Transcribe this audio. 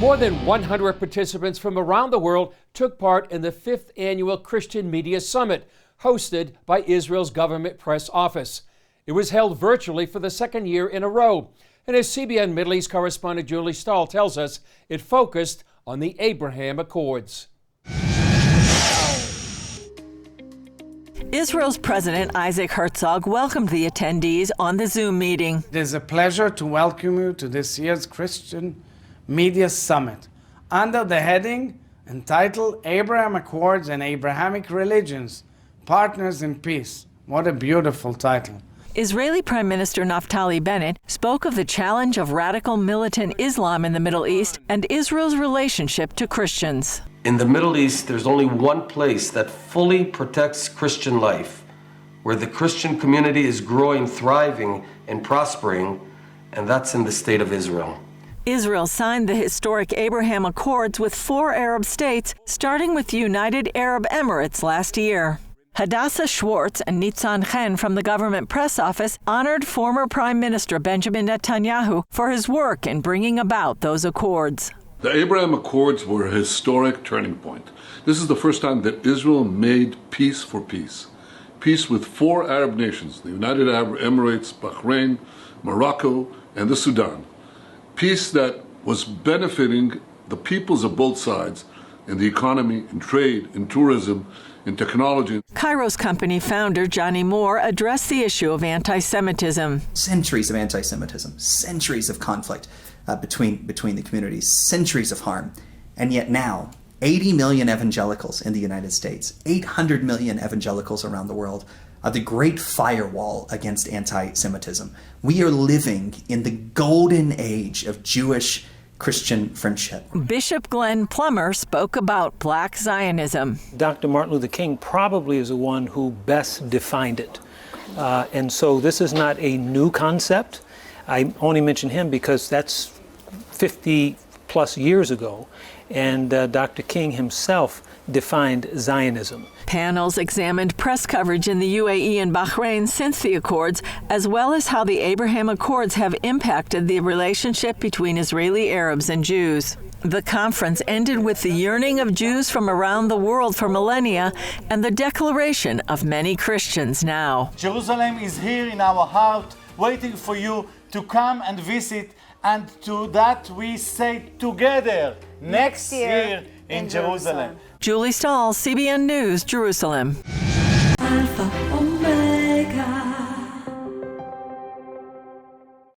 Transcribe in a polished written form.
More than 100 participants from around the world took part in the 5th Annual Christian Media Summit, hosted by Israel's government press office. It was held virtually for the second year in a row. And as CBN Middle East correspondent Julie Stahl tells us, it focused on the Abraham Accords. Israel's President Isaac Herzog welcomed the attendees on the Zoom meeting. It is a pleasure to welcome you to this year's Christian Media Summit under the heading entitled Abraham Accords and Abrahamic Religions, Partners in Peace. What a beautiful title. Israeli Prime Minister Naftali Bennett spoke of the challenge of radical militant Islam in the Middle East and Israel's relationship to Christians. In the Middle East, there's only one place that fully protects Christian life, where the Christian community is growing, thriving, and prospering, and that's in the state of Israel. Israel signed the historic Abraham Accords with 4 Arab states, starting with the United Arab Emirates last year. Hadassah Schwartz and Nitzan Chen from the government press office honored former Prime Minister Benjamin Netanyahu for his work in bringing about those accords. The Abraham Accords were a historic turning point. This is the first time that Israel made peace for peace. Peace with 4 Arab nations, the United Arab Emirates, Bahrain, Morocco, and the Sudan. Peace that was benefiting the peoples of both sides in the economy, in trade, in tourism, in technology. Cairo's company founder Johnny Moore addressed the issue of anti-Semitism. Centuries of anti-Semitism, centuries of conflict between the communities, centuries of harm. And yet now, 80 million evangelicals in the United States, 800 million evangelicals around the world, are the great firewall against anti-Semitism. We are living in the golden age of Jewish Christian friendship. Bishop Glenn Plummer spoke about Black Zionism. Dr. Martin Luther King probably is the one who best defined it. And so this is not a new concept. I only mention him because that's 50 plus years ago. And Dr. King himself defined Zionism. Panels examined press coverage in the UAE and Bahrain since the Accords, as well as how the Abraham Accords have impacted the relationship between Israeli Arabs and Jews. The conference ended with the yearning of Jews from around the world for millennia and the declaration of many Christians now. Jerusalem is here in our heart, waiting for you to come and visit, and to that we say together, next year in Jerusalem. Julie Stahl, CBN News, Jerusalem. Alpha.